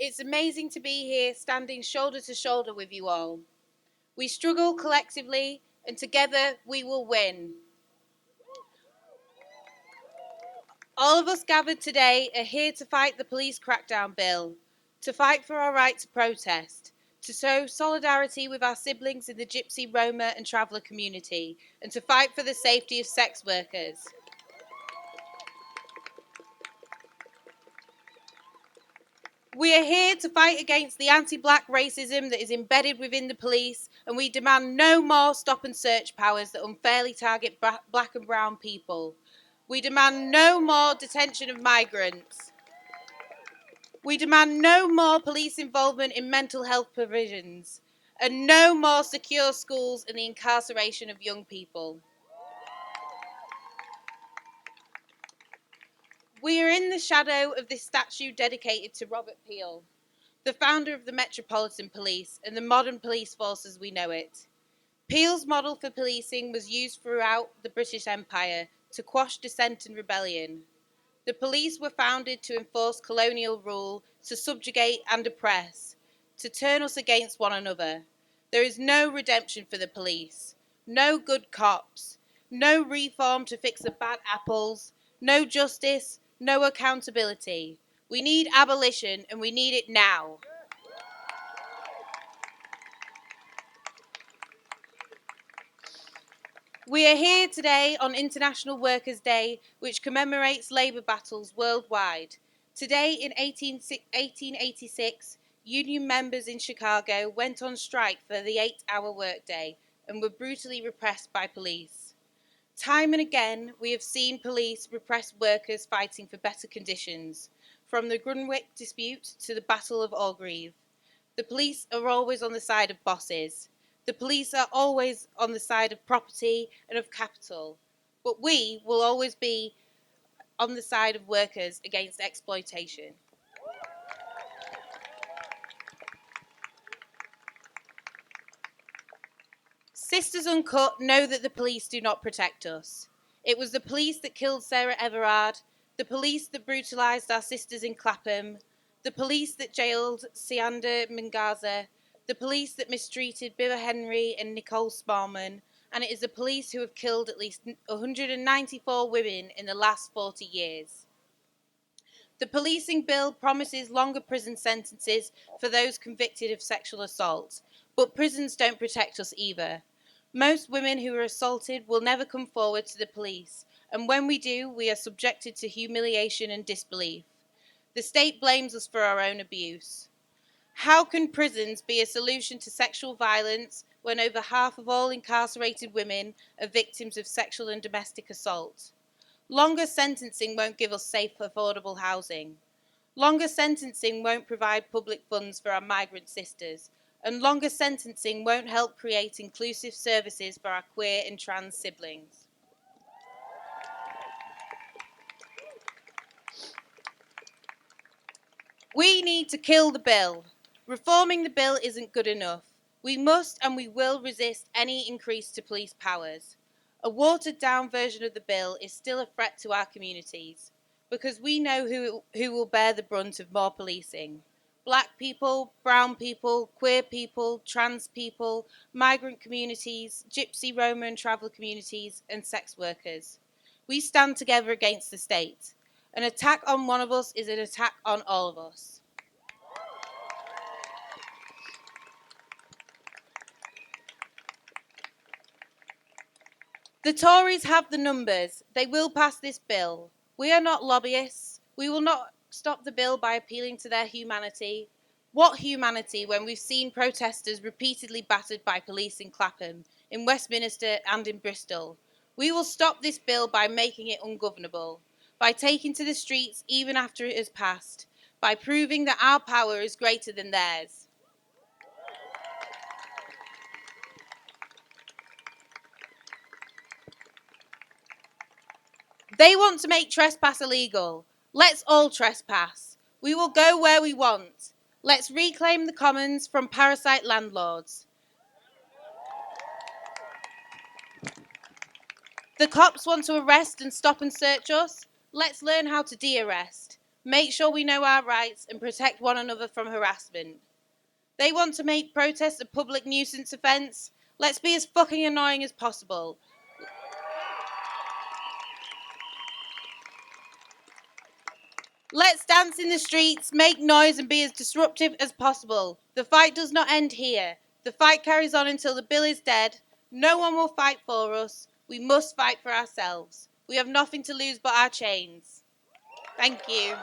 It's amazing to be here standing shoulder to shoulder with you all. We struggle collectively, and together we will win. All of us gathered today are here to fight the police crackdown bill, to fight for our right to protest, to show solidarity with our siblings in the Gypsy, Roma and Traveller community, and to fight for the safety of sex workers. We are here to fight against the anti-black racism that is embedded within the police, and we demand no more stop and search powers that unfairly target black and brown people. We demand no more detention of migrants. We demand no more police involvement in mental health provisions, and no more secure schools and the incarceration of young people. We are in the shadow of this statue dedicated to Robert Peel, the founder of the Metropolitan Police and the modern police force as we know it. Peel's model for policing was used throughout the British Empire to quash dissent and rebellion. The police were founded to enforce colonial rule, to subjugate and oppress, to turn us against one another. There is no redemption for the police, no good cops, no reform to fix the bad apples, no justice, no accountability. We need abolition, and we need it now. We are here today on International Workers' Day, which commemorates labour battles worldwide. Today in 1886, union members in Chicago went on strike for the 8-hour workday and were brutally repressed by police. Time and again, we have seen police repress workers fighting for better conditions, from the Grunwick dispute to the Battle of Orgreave. The police are always on the side of bosses. The police are always on the side of property and of capital. But we will always be on the side of workers against exploitation. Sisters Uncut know that the police do not protect us. It was the police that killed Sarah Everard, the police that brutalised our sisters in Clapham, the police that jailed Sianda Mingaza, the police that mistreated Bibba Henry and Nicole Sparman, and it is the police who have killed at least 194 women in the last 40 years. The policing bill promises longer prison sentences for those convicted of sexual assault, but prisons don't protect us either. Most women who are assaulted will never come forward to the police, and when we do, we are subjected to humiliation and disbelief. The state blames us for our own abuse. How can prisons be a solution to sexual violence when over half of all incarcerated women are victims of sexual and domestic assault? Longer sentencing won't give us safe, affordable housing. Longer sentencing won't provide public funds for our migrant sisters, and longer sentencing won't help create inclusive services for our queer and trans siblings. We need to kill the bill. Reforming the bill isn't good enough. We must and we will resist any increase to police powers. A watered down version of the bill is still a threat to our communities, because we know who will bear the brunt of more policing. Black people, brown people, queer people, trans people, migrant communities, Gypsy, Roma and Traveller communities, and sex workers. We stand together against the state. An attack on one of us is an attack on all of us. The Tories have the numbers. They will pass this bill. We are not lobbyists. We will not stop the bill by appealing to their humanity. What humanity when we've seen protesters repeatedly battered by police in Clapham, in Westminster and in Bristol? We will stop this bill by making it ungovernable, by taking to the streets even after it has passed, by proving that our power is greater than theirs. They want to make trespass illegal. Let's all trespass. We will go where we want. Let's reclaim the commons from parasite landlords. The cops want to arrest and stop and search us. Let's learn how to de-arrest. make sure we know our rights, and protect one another from harassment. They want to make protests a public nuisance offence. Let's be as fucking annoying as possible. Let's dance in the streets, make noise, and be as disruptive as possible. The fight does not end here. The fight carries on until the bill is dead. No one will fight for us. We must fight for ourselves. We have nothing to lose but our chains. Thank you.